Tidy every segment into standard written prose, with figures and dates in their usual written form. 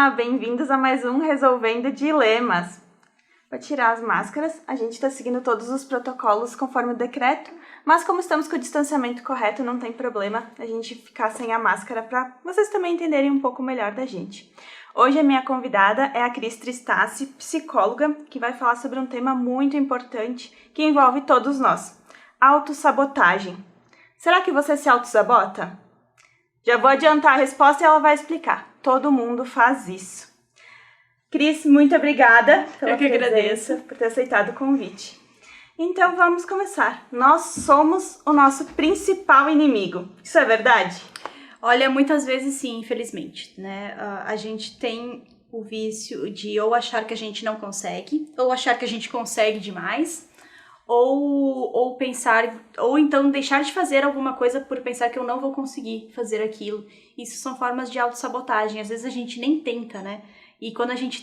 Olá, bem-vindos a mais um Resolvendo Dilemas. Vou tirar as máscaras, a gente está seguindo todos os protocolos conforme o decreto, mas como estamos com o distanciamento correto, não tem problema a gente ficar sem a máscara para vocês também entenderem um pouco melhor da gente. Hoje a minha convidada é a Cris Tristassi, psicóloga, que vai falar sobre um tema muito importante que envolve todos nós, autossabotagem. Será que você se autossabota? Já vou adiantar a resposta e ela vai explicar. Todo mundo faz isso. Cris, muito obrigada pela presença, por ter aceitado o convite. Então vamos começar. Nós somos o nosso principal inimigo. Isso é verdade? Olha, muitas vezes sim, infelizmente, né? A gente tem o vício de ou achar que a gente não consegue, ou achar que a gente consegue demais, ou pensar, ou então deixar de fazer alguma coisa por pensar que eu não vou conseguir fazer aquilo. Isso são formas de autossabotagem. Às vezes a gente nem tenta, né? E quando a gente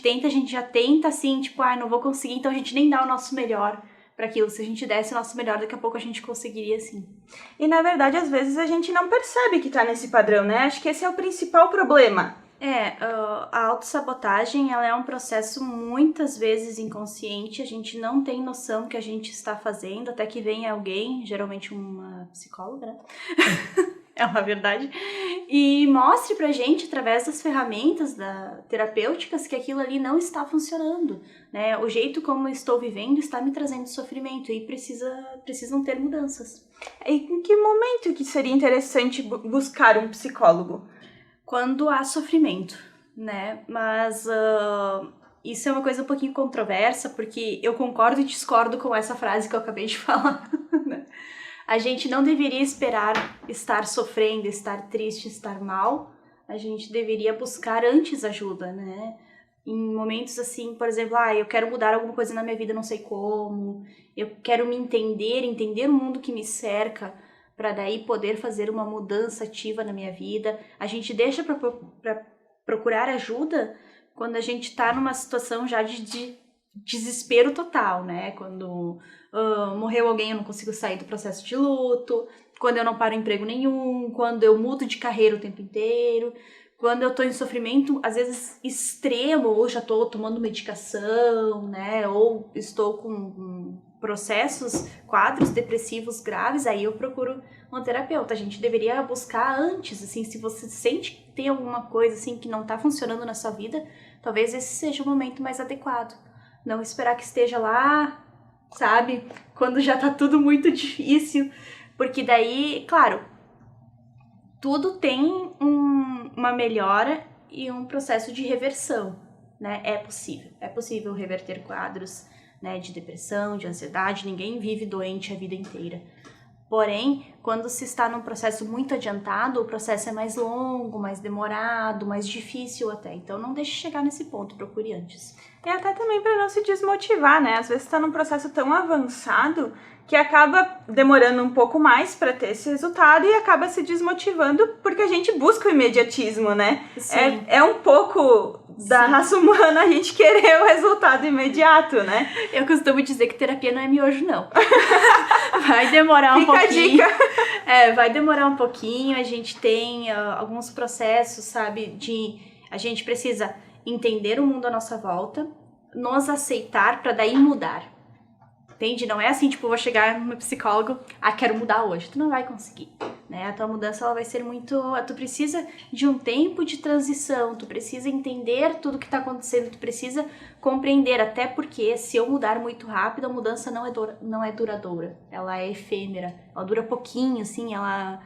já tenta assim, tipo, não vou conseguir, então a gente nem dá o nosso melhor para aquilo. Se a gente desse o nosso melhor, daqui a pouco a gente conseguiria sim. E na verdade, às vezes a gente não percebe que tá nesse padrão, né? Acho que esse é o principal problema. A autossabotagem, ela é um processo muitas vezes inconsciente, a gente não tem noção que a gente está fazendo, até que vem alguém, geralmente uma psicóloga, né? É uma verdade, e mostre pra gente, através das ferramentas terapêuticas, que aquilo ali não está funcionando, né? O jeito como eu estou vivendo está me trazendo sofrimento e precisam ter mudanças. E em que momento que seria interessante buscar um psicólogo? Quando há sofrimento, né? Mas isso é uma coisa um pouquinho controversa, porque eu concordo e discordo com essa frase que eu acabei de falar, né? A gente não deveria esperar estar sofrendo, estar triste, estar mal. A gente deveria buscar antes ajuda, né? Em momentos assim, por exemplo, eu quero mudar alguma coisa na minha vida, não sei como. Eu quero me entender o mundo que me cerca, para daí poder fazer uma mudança ativa na minha vida. A gente deixa para procurar ajuda quando a gente tá numa situação já de desespero total, né? Quando morreu alguém, eu não consigo sair do processo de luto, quando eu não paro emprego nenhum, quando eu mudo de carreira o tempo inteiro, quando eu tô em sofrimento, às vezes extremo, ou já tô tomando medicação, né? Ou estou com quadros depressivos graves, aí eu procuro um terapeuta. A gente deveria buscar antes, assim, se você sente que tem alguma coisa, assim, que não tá funcionando na sua vida, talvez esse seja o momento mais adequado. Não esperar que esteja lá, sabe? Quando já tá tudo muito difícil, porque daí, claro, tudo tem uma melhora e um processo de reversão, né? É possível reverter quadros, né, de depressão, de ansiedade, ninguém vive doente a vida inteira. Porém, quando se está num processo muito adiantado, o processo é mais longo, mais demorado, mais difícil até. Então não deixe chegar nesse ponto, procure antes. E até também para não se desmotivar, né? Às vezes está num processo tão avançado que acaba demorando um pouco mais para ter esse resultado e acaba se desmotivando porque a gente busca o imediatismo, né? Sim. É um pouco da raça humana a gente querer o resultado imediato, né? Eu costumo dizer que terapia não é miojo, não. Vai demorar um pouquinho. Fica a dica. Vai demorar um pouquinho, a gente tem alguns processos, sabe, a gente precisa entender o mundo à nossa volta, nos aceitar para daí mudar. Entende? Não é assim, tipo, vou chegar no psicólogo, quero mudar hoje. Tu não vai conseguir, né? A tua mudança, ela vai ser muito... Tu precisa de um tempo de transição, tu precisa entender tudo que tá acontecendo, tu precisa compreender, até porque se eu mudar muito rápido, a mudança não é duradoura. Ela é efêmera, ela dura pouquinho, assim, ela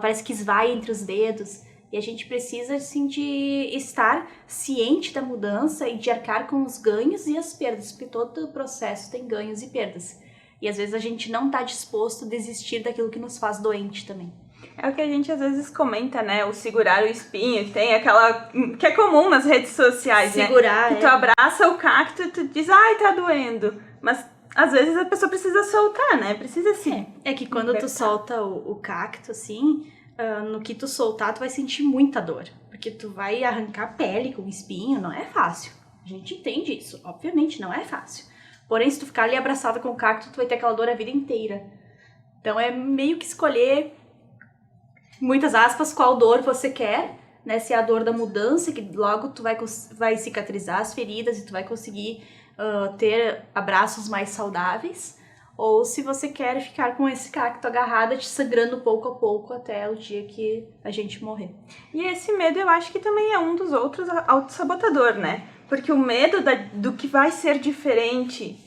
parece que esvai entre os dedos. E a gente precisa, assim, de estar ciente da mudança e de arcar com os ganhos e as perdas, porque todo o processo tem ganhos e perdas. E às vezes a gente não está disposto a desistir daquilo que nos faz doente também. É o que a gente às vezes comenta, né? O segurar o espinho, que tem aquela... que é comum nas redes sociais, segurar, né? Que tu abraça o cacto e tu diz, tá doendo. Mas às vezes a pessoa precisa soltar, né? Precisa sim. É que quando tu solta o cacto, assim... no que tu soltar, tu vai sentir muita dor. Porque tu vai arrancar pele com espinho, não é fácil. A gente entende isso, obviamente não é fácil. Porém, se tu ficar ali abraçada com o cacto, tu vai ter aquela dor a vida inteira. Então é meio que escolher, muitas aspas, qual dor você quer, né? Se é a dor da mudança, que logo tu vai cicatrizar as feridas e tu vai conseguir ter abraços mais saudáveis, ou se você quer ficar com esse cacto agarrado, te sangrando pouco a pouco até o dia que a gente morrer. E esse medo eu acho que também é um dos outros autossabotador, né? Porque o medo do que vai ser diferente,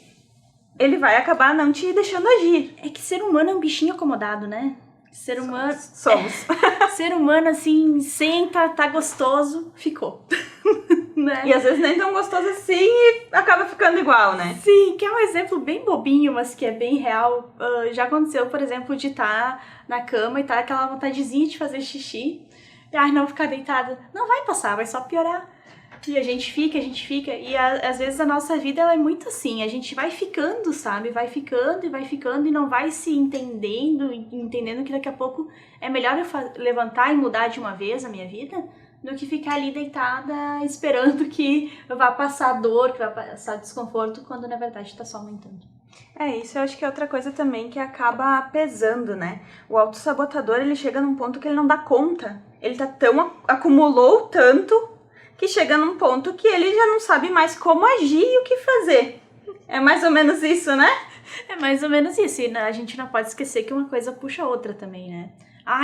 ele vai acabar não te deixando agir. É que ser humano é um bichinho acomodado, né? Ser humano... Somos. Ser humano, assim, senta, tá gostoso, ficou. Né? E às vezes nem tão gostoso assim e acaba ficando igual, né? Sim, que é um exemplo bem bobinho, mas que é bem real. Já aconteceu, por exemplo, de estar na cama e tá aquela vontadezinha de fazer xixi. E não ficar deitada. Não vai passar, vai só piorar. E a gente fica. E às vezes a nossa vida ela é muito assim. A gente vai ficando, sabe? Vai ficando e não vai se entendendo que daqui a pouco é melhor eu levantar e mudar de uma vez a minha vida do que ficar ali deitada esperando que vá passar dor, que vai passar desconforto, quando na verdade tá só aumentando. Isso eu acho que é outra coisa também que acaba pesando, né? O autossabotador, ele chega num ponto que ele não dá conta. Ele acumulou tanto que chega num ponto que ele já não sabe mais como agir e o que fazer. É mais ou menos isso, né? É mais ou menos isso. E a gente não pode esquecer que uma coisa puxa a outra também, né?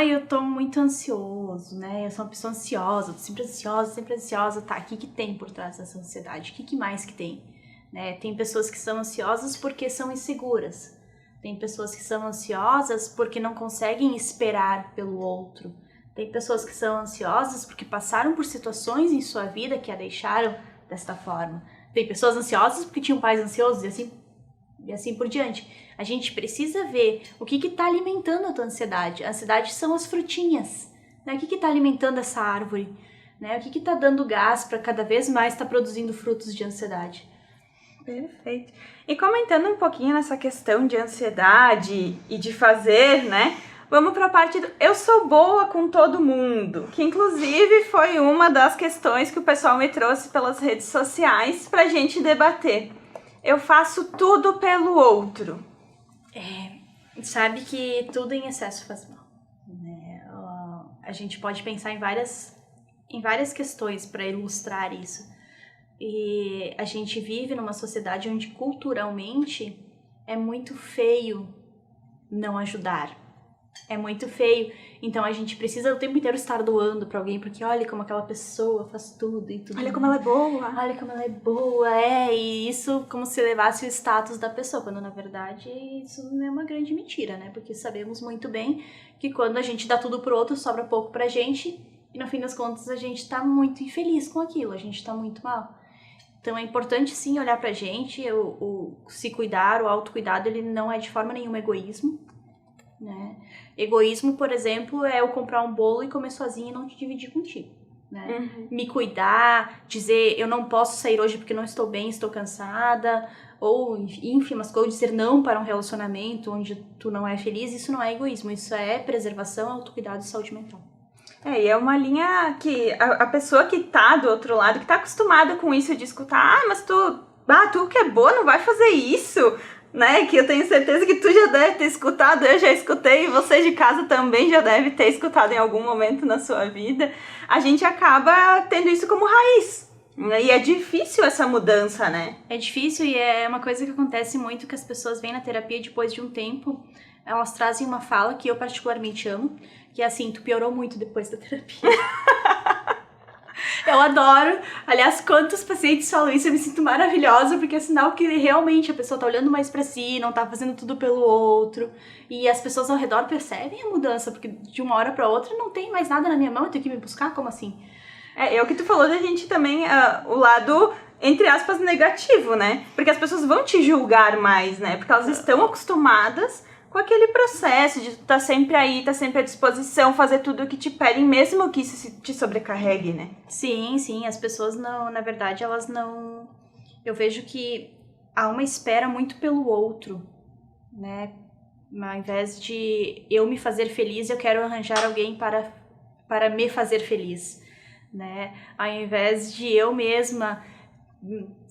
Eu tô muito ansioso, né? Eu sou uma pessoa ansiosa, tô sempre ansiosa. Tá, o que tem por trás dessa ansiedade? O que mais que tem? Né? Tem pessoas que são ansiosas porque são inseguras. Tem pessoas que são ansiosas porque não conseguem esperar pelo outro. Tem pessoas que são ansiosas porque passaram por situações em sua vida que a deixaram desta forma. Tem pessoas ansiosas porque tinham pais ansiosos e assim por diante. A gente precisa ver o que está alimentando a tua ansiedade. A ansiedade são as frutinhas. Né? O que está alimentando essa árvore? Né? O que está dando gás para cada vez mais estar produzindo frutos de ansiedade? Perfeito. E comentando um pouquinho nessa questão de ansiedade e de fazer, né? Vamos para a parte do eu sou boa com todo mundo, que inclusive foi uma das questões que o pessoal me trouxe pelas redes sociais para a gente debater. Eu faço tudo pelo outro. Sabe que tudo em excesso faz mal. Né? A gente pode pensar em várias questões para ilustrar isso. E a gente vive numa sociedade onde culturalmente é muito feio não ajudar. É muito feio. Então a gente precisa o tempo inteiro estar doando pra alguém, porque olha como aquela pessoa faz tudo e tudo. Olha como ela é boa. Olha como ela é boa, e isso como se levasse o status da pessoa, quando na verdade isso é uma grande mentira, né? Porque sabemos muito bem que quando a gente dá tudo pro outro, sobra pouco pra gente, e no fim das contas a gente tá muito infeliz com aquilo, a gente tá muito mal. Então é importante sim olhar pra gente, o se cuidar, o autocuidado, ele não é de forma nenhuma egoísmo. Né? Egoísmo, por exemplo, é eu comprar um bolo e comer sozinha e não te dividir contigo, né? Me cuidar, dizer eu não posso sair hoje porque não estou bem, estou cansada, ou enfim, mas coisas, dizer não para um relacionamento onde tu não é feliz, isso não é egoísmo, isso é preservação, autocuidado e saúde mental. E é uma linha que a pessoa que tá do outro lado, que tá acostumada com isso de escutar, mas tu que é boa não vai fazer isso, né? Que eu tenho certeza que tu já deve ter escutado, eu já escutei, e você de casa também já deve ter escutado em algum momento na sua vida. A gente acaba tendo isso como raiz. E é difícil essa mudança, né? É difícil e é uma coisa que acontece muito, que as pessoas vêm na terapia depois de um tempo, elas trazem uma fala que eu particularmente amo, que é assim, tu piorou muito depois da terapia. Eu adoro. Aliás, quantos pacientes falam isso, eu me sinto maravilhosa, porque é sinal que realmente a pessoa tá olhando mais pra si, não tá fazendo tudo pelo outro. E as pessoas ao redor percebem a mudança, porque de uma hora pra outra não tem mais nada na minha mão, eu tenho que me buscar, como assim? É o que tu falou da gente também, o lado, entre aspas, negativo, né? Porque as pessoas vão te julgar mais, né? Porque elas estão acostumadas com aquele processo de estar sempre aí, estar sempre à disposição, fazer tudo o que te pedem, mesmo que isso te sobrecarregue, né? Sim, as pessoas não, na verdade, elas não... Eu vejo que há uma espera muito pelo outro, né? Ao invés de eu me fazer feliz, eu quero arranjar alguém para me fazer feliz, né? Ao invés de eu mesma,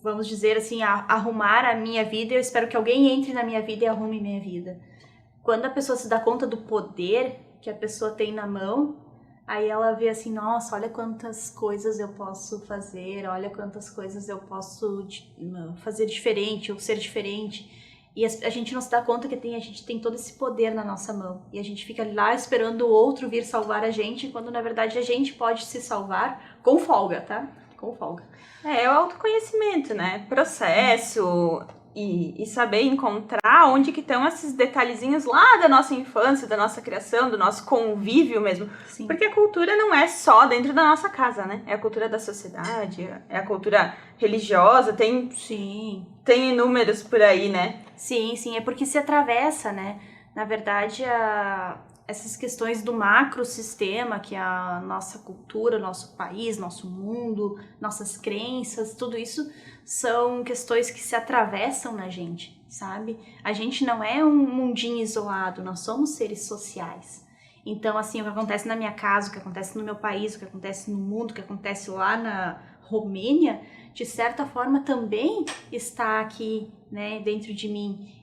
vamos dizer assim, arrumar a minha vida, eu espero que alguém entre na minha vida e arrume minha vida. Quando a pessoa se dá conta do poder que a pessoa tem na mão, Aí ela vê assim, nossa, olha quantas coisas eu posso fazer, olha quantas coisas eu posso fazer diferente ou ser diferente. E a gente não se dá conta que a gente tem todo esse poder na nossa mão. E a gente fica lá esperando o outro vir salvar a gente, quando na verdade a gente pode se salvar com folga, tá? Com folga. É o autoconhecimento, né? Processo e saber encontrar onde que estão esses detalhezinhos lá da nossa infância, da nossa criação, do nosso convívio mesmo. Sim. Porque a cultura não é só dentro da nossa casa, né? É a cultura da sociedade, é a cultura religiosa, tem inúmeros por aí, né? Sim, é porque se atravessa, né? Na verdade, essas questões do macrosistema, que é a nossa cultura, nosso país, nosso mundo, nossas crenças, tudo isso são questões que se atravessam na gente, sabe? A gente não é um mundinho isolado, nós somos seres sociais. Então, assim, o que acontece na minha casa, o que acontece no meu país, o que acontece no mundo, o que acontece lá na Romênia, de certa forma também está aqui, né, dentro de mim.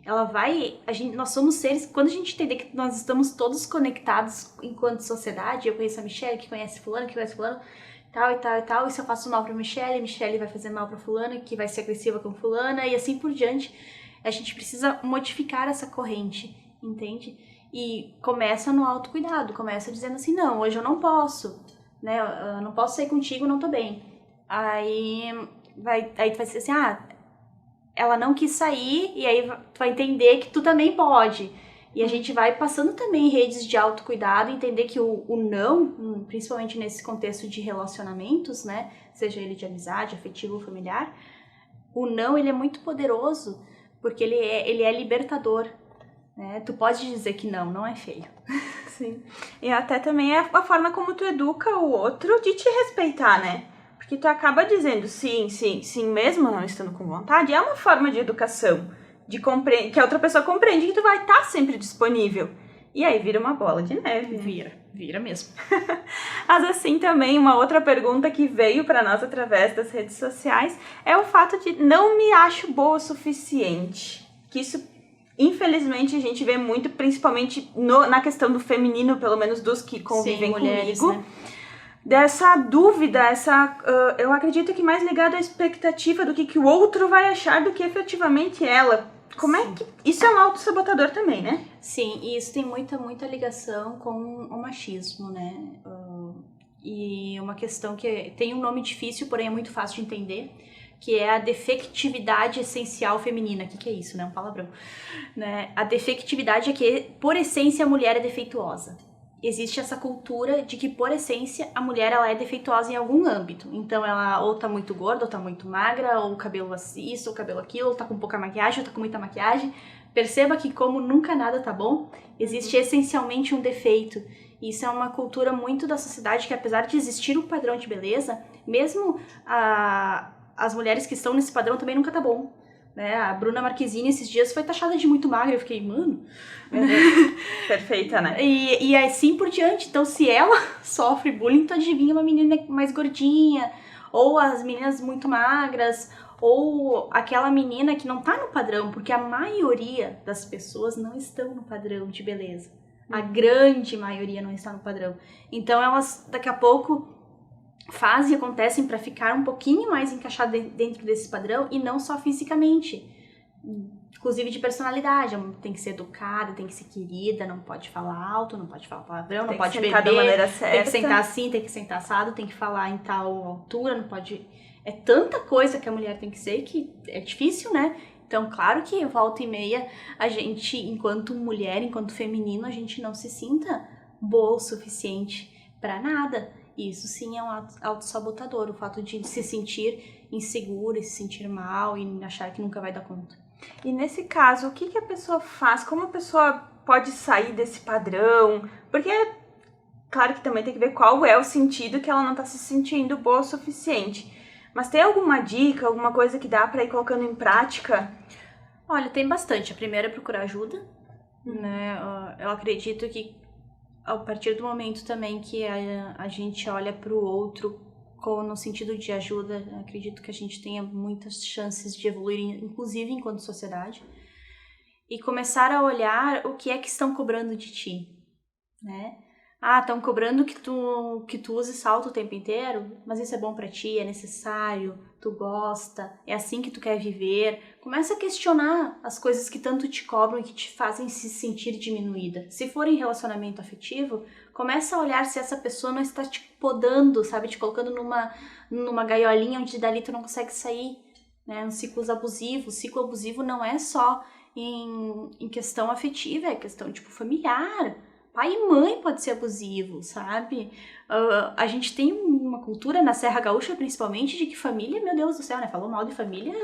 Nós somos seres, quando a gente entender que nós estamos todos conectados enquanto sociedade, eu conheço a Michelle, que conhece fulano, que conhece fulano, tal e tal e tal, e se eu faço mal pra Michelle vai fazer mal pra fulana, que vai ser agressiva com fulana, e assim por diante, a gente precisa modificar essa corrente, entende? E começa no autocuidado, começa dizendo assim, não, hoje eu não posso, né, eu não posso sair contigo, não tô bem. Aí tu vai dizer assim, ela não quis sair, e aí tu vai entender que tu também pode. E a gente vai passando também redes de autocuidado, entender que o não, principalmente nesse contexto de relacionamentos, né, seja ele de amizade, afetivo ou familiar, o não, ele é muito poderoso, porque ele é libertador, né? Tu pode dizer que não é feio. Sim. E até também é a forma como tu educa o outro de te respeitar, né? Porque tu acaba dizendo sim, mesmo não estando com vontade, é uma forma de educação, que a outra pessoa compreende que tu vai estar sempre disponível. E aí vira uma bola de neve. Vira mesmo. Mas assim também, uma outra pergunta que veio para nós através das redes sociais é o fato de não me acho boa o suficiente. Que isso, infelizmente, a gente vê muito, principalmente na questão do feminino, pelo menos dos que convivem mulheres, comigo. Né? Dessa dúvida, eu acredito que mais ligado à expectativa do que o outro vai achar do que efetivamente ela. Como é que... Isso é um autossabotador também, né? Sim, e isso tem muita ligação com o machismo, né? E uma questão que tem um nome difícil, porém é muito fácil de entender, que é a defectividade essencial feminina. O que é isso, né? Um palavrão. Né? A defectividade é que, por essência, a mulher é defeituosa. Existe essa cultura de que, por essência, a mulher ela é defeituosa em algum âmbito. Então, ela ou tá muito gorda, ou tá muito magra, ou o cabelo isso, ou o cabelo aquilo, ou tá com pouca maquiagem, ou tá com muita maquiagem. Perceba que, como nunca nada tá bom, existe essencialmente um defeito. Isso é uma cultura muito da sociedade que, apesar de existir um padrão de beleza, mesmo as mulheres que estão nesse padrão também nunca tá bom. Né? A Bruna Marquezine esses dias foi taxada de muito magra, eu fiquei, mano... Perfeita, né? E assim por diante. Então, se ela sofre bullying, então adivinha uma menina mais gordinha, ou as meninas muito magras, ou aquela menina que não tá no padrão, porque a maioria das pessoas não estão no padrão de beleza. A grande maioria não está no padrão. Então, elas, daqui a pouco, fazem e acontecem para ficar um pouquinho mais encaixado dentro desse padrão, e não só fisicamente. Inclusive de personalidade, tem que ser educada, tem que ser querida, não pode falar alto, não pode falar palavrão, não pode beber, da maneira certa. Tem que sentar assim, tem que sentar assado, tem que falar em tal altura, não pode... É tanta coisa que a mulher tem que ser que é difícil, né? Então, claro que volta e meia, a gente, enquanto mulher, enquanto feminino, a gente não se sinta boa o suficiente pra nada. Isso sim é um autossabotador, o fato de se sentir insegura, se sentir mal e achar que nunca vai dar conta. E nesse caso, o que a pessoa faz? Como a pessoa pode sair desse padrão? Porque, claro que também tem que ver qual é o sentido que ela não está se sentindo boa o suficiente. Mas tem alguma dica, alguma coisa que dá para ir colocando em prática? Olha, tem bastante. A primeira é procurar ajuda, né? Eu acredito que a partir do momento também que a gente olha para o outro no sentido de ajuda, acredito que a gente tenha muitas chances de evoluir, inclusive enquanto sociedade, e começar a olhar o que é que estão cobrando de ti, né? estão cobrando que tu use salto o tempo inteiro, mas isso é bom pra ti, é necessário, tu gosta, é assim que tu quer viver. Começa a questionar as coisas que tanto te cobram e que te fazem se sentir diminuída. Se for em relacionamento afetivo, começa a olhar se essa pessoa não está te podando, sabe? Te colocando numa gaiolinha onde dali tu não consegue sair, né? Um ciclo abusivo. O ciclo abusivo não é só em questão afetiva, é questão, tipo, familiar. Pai e mãe pode ser abusivo, sabe? A gente tem uma cultura na Serra Gaúcha, principalmente, de que família, meu Deus do céu, né? Falou mal de família,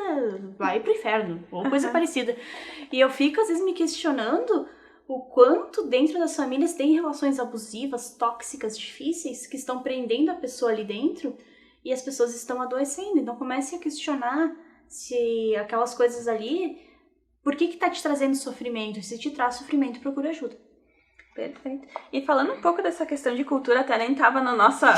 vai pro inferno, ou coisa parecida. E eu fico, às vezes, me questionando o quanto dentro das famílias tem relações abusivas, tóxicas, difíceis, que estão prendendo a pessoa ali dentro e as pessoas estão adoecendo. Então comece a questionar se aquelas coisas ali, por que tá te trazendo sofrimento? Se te traz sofrimento, procura ajuda. Perfeito. E falando um pouco dessa questão de cultura, até nem tava na nossa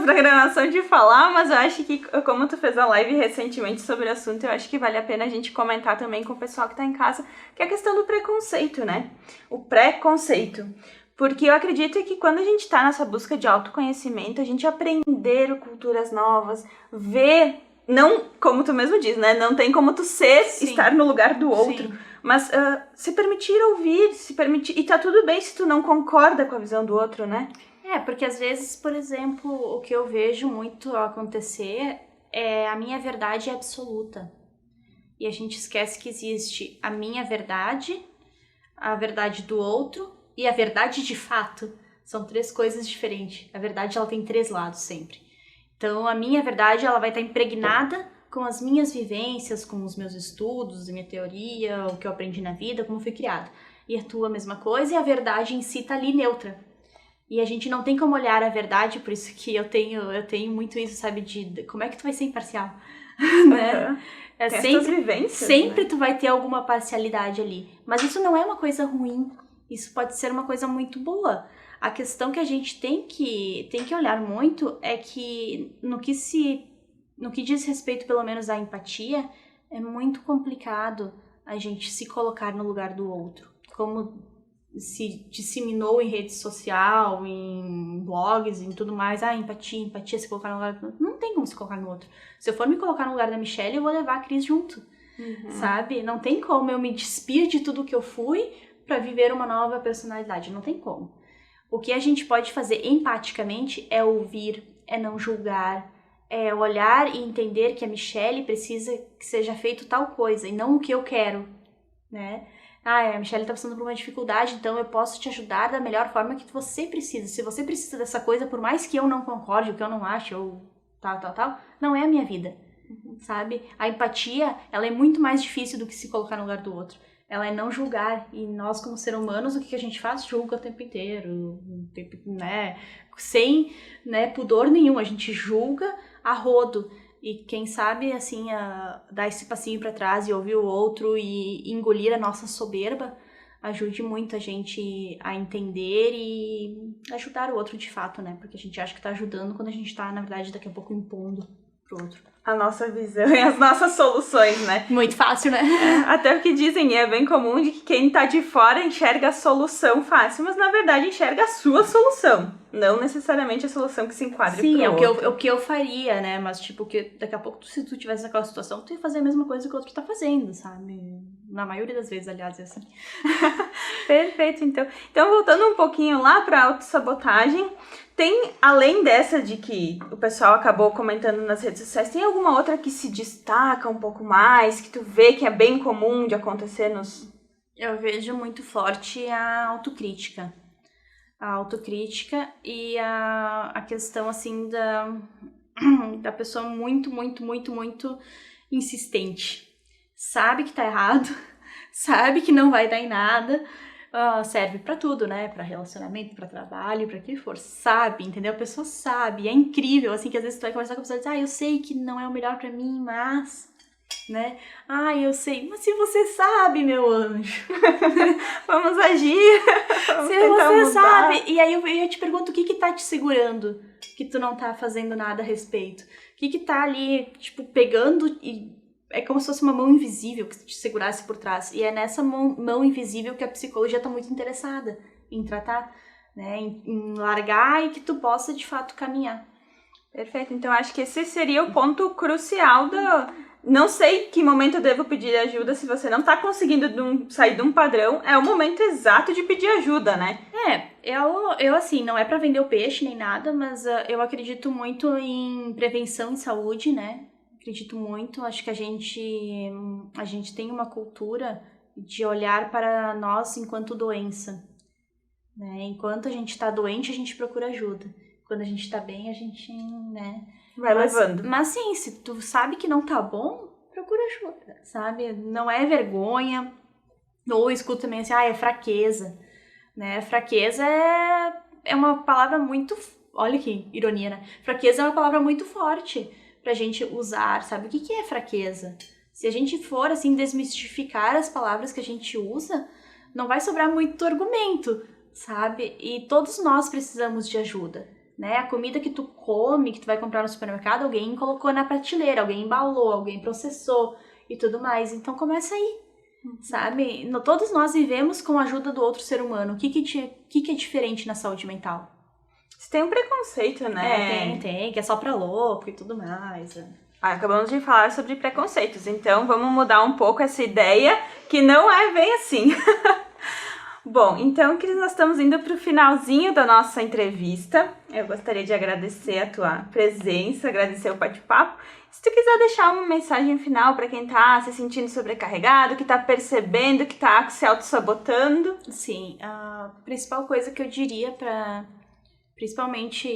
programação de falar, mas eu acho que, como tu fez a live recentemente sobre o assunto, eu acho que vale a pena a gente comentar também com o pessoal que tá em casa, que é a questão do preconceito, né? O preconceito. Porque eu acredito que quando a gente tá nessa busca de autoconhecimento, a gente aprender culturas novas, ver, não, como tu mesmo diz, né? Não tem como tu estar no lugar do outro. Sim. Mas se permitir ouvir, e tá tudo bem se tu não concorda com a visão do outro, né? Porque às vezes, por exemplo, o que eu vejo muito acontecer é a minha verdade é absoluta. E a gente esquece que existe a minha verdade, a verdade do outro e a verdade de fato. São 3 coisas diferentes. A verdade, ela tem 3 lados sempre. Então, a minha verdade, ela vai estar impregnada com as minhas vivências, com os meus estudos, a minha teoria, o que eu aprendi na vida, como eu fui criada. E a tua mesma coisa, e a verdade em si tá ali neutra. E a gente não tem como olhar a verdade, por isso que eu tenho muito isso, sabe, de como é que tu vai ser imparcial, né? Sempre tu vai ter alguma parcialidade ali. Mas isso não é uma coisa ruim, isso pode ser uma coisa muito boa. A questão que a gente tem que olhar muito é que no que diz respeito, pelo menos, à empatia, é muito complicado a gente se colocar no lugar do outro. Como se disseminou em rede social, em blogs, em tudo mais. Empatia, se colocar no lugar do outro. Não tem como se colocar no outro. Se eu for me colocar no lugar da Michelle, eu vou levar a Cris junto, sabe? Não tem como eu me despir de tudo que eu fui pra viver uma nova personalidade. Não tem como. O que a gente pode fazer empaticamente é ouvir, é não julgar, é olhar e entender que a Michelle precisa que seja feito tal coisa e não o que eu quero, né? A Michelle tá passando por uma dificuldade, então eu posso te ajudar da melhor forma que você precisa. Se você precisa dessa coisa, por mais que eu não concorde, o que eu não acho, ou tal, não é a minha vida, sabe? A empatia, ela é muito mais difícil do que se colocar no lugar do outro. Ela é não julgar, e nós como seres humanos, o que a gente faz? Julga o tempo inteiro, né? Sem, né, pudor nenhum, a gente julga a rodo. E quem sabe, assim, dar esse passinho pra trás e ouvir o outro e engolir a nossa soberba, ajude muito a gente a entender e ajudar o outro de fato, né? Porque a gente acha que tá ajudando quando a gente tá, na verdade, daqui a pouco impondo pro outro. A nossa visão e as nossas soluções, né? Muito fácil, né? Até o que dizem, e é bem comum, de que quem tá de fora enxerga a solução fácil, mas na verdade enxerga a sua solução, não necessariamente a solução que se enquadre pro outro. Sim, é o que eu faria, né? Mas, tipo, que daqui a pouco, se tu tivesse naquela situação, tu ia fazer a mesma coisa que o outro tá fazendo, sabe? Na maioria das vezes, aliás, é assim. Perfeito, então. Então, voltando um pouquinho lá pra autossabotagem, tem, além dessa de que o pessoal acabou comentando nas redes sociais, tem alguma outra que se destaca um pouco mais, que tu vê que é bem comum de acontecer nos... Eu vejo muito forte a autocrítica. A autocrítica e a questão, assim, da pessoa muito insistente. Sabe que tá errado, sabe que não vai dar em nada, serve pra tudo, né? Pra relacionamento, pra trabalho, pra que for. Sabe, entendeu? A pessoa sabe. É incrível, assim, que às vezes tu vai conversar com a pessoa e diz, eu sei que não é o melhor pra mim, mas... né? Eu sei. Mas se você sabe, meu anjo... vamos agir. Vamos se você mudar. sabe... E aí eu te pergunto, o que tá te segurando? Que tu não tá fazendo nada a respeito? O que tá ali, tipo, pegando e... É como se fosse uma mão invisível que te segurasse por trás. E é nessa mão invisível que a psicologia tá muito interessada em tratar. né? Em largar e que tu possa, de fato, caminhar. Perfeito. Então, acho que esse seria o ponto crucial Não sei que momento eu devo pedir ajuda. Se você não tá conseguindo sair de um padrão, é o momento exato de pedir ajuda, né? Eu assim, não é pra vender o peixe nem nada, mas eu acredito muito em prevenção em saúde, né? Acredito muito. Acho que a gente tem uma cultura de olhar para nós enquanto doença, né? Enquanto a gente tá doente, a gente procura ajuda. Quando a gente tá bem, a gente, né? Vai levando. Mas sim, se tu sabe que não tá bom, procura ajuda, sabe? Não é vergonha. Ou escuta também assim, é fraqueza, né? Fraqueza é uma palavra muito... Olha que ironia, né? Fraqueza é uma palavra muito forte pra gente usar, sabe? O que é fraqueza? Se a gente for, assim, desmistificar as palavras que a gente usa, não vai sobrar muito argumento, sabe? E todos nós precisamos de ajuda, né? A comida que tu come, que tu vai comprar no supermercado, alguém colocou na prateleira, alguém embalou, alguém processou e tudo mais. Então começa aí, sabe? Todos nós vivemos com a ajuda do outro ser humano. O que é diferente na saúde mental? Você tem um preconceito, né? Tem, que é só pra louco e tudo mais. Acabamos de falar sobre preconceitos, então vamos mudar um pouco essa ideia, que não é bem assim. Bom, então, Cris, nós estamos indo para o finalzinho da nossa entrevista. Eu gostaria de agradecer a tua presença, agradecer o bate-papo. Se tu quiser deixar uma mensagem final para quem tá se sentindo sobrecarregado, que tá percebendo, que tá se auto-sabotando. Sim, a principal coisa que eu diria principalmente,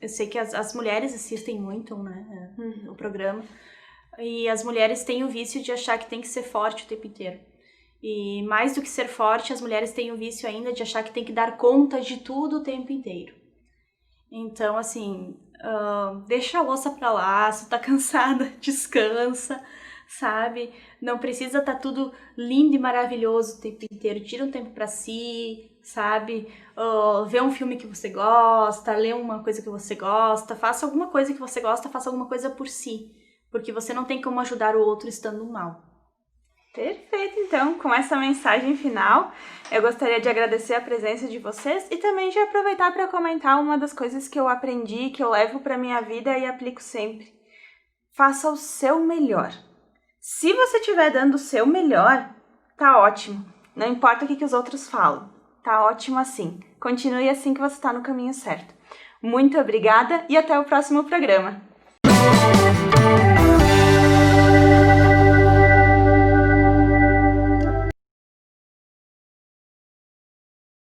eu sei que as mulheres assistem muito, né, o programa, e as mulheres têm o vício de achar que tem que ser forte o tempo inteiro. E mais do que ser forte, as mulheres têm o vício ainda de achar que tem que dar conta de tudo o tempo inteiro. Então, assim, deixa a louça pra lá, se tá cansada, descansa, sabe? Não precisa estar tudo lindo e maravilhoso o tempo inteiro. Tira um tempo pra si, sabe? Vê um filme que você gosta, lê uma coisa que você gosta, faça alguma coisa que você gosta, faça alguma coisa por si. Porque você não tem como ajudar o outro estando mal. Perfeito, então, com essa mensagem final, eu gostaria de agradecer a presença de vocês e também de aproveitar para comentar uma das coisas que eu aprendi, que eu levo para minha vida e aplico sempre. Faça o seu melhor. Se você estiver dando o seu melhor, tá ótimo. Não importa o que os outros falam. Tá ótimo assim. Continue assim que você está no caminho certo. Muito obrigada e até o próximo programa.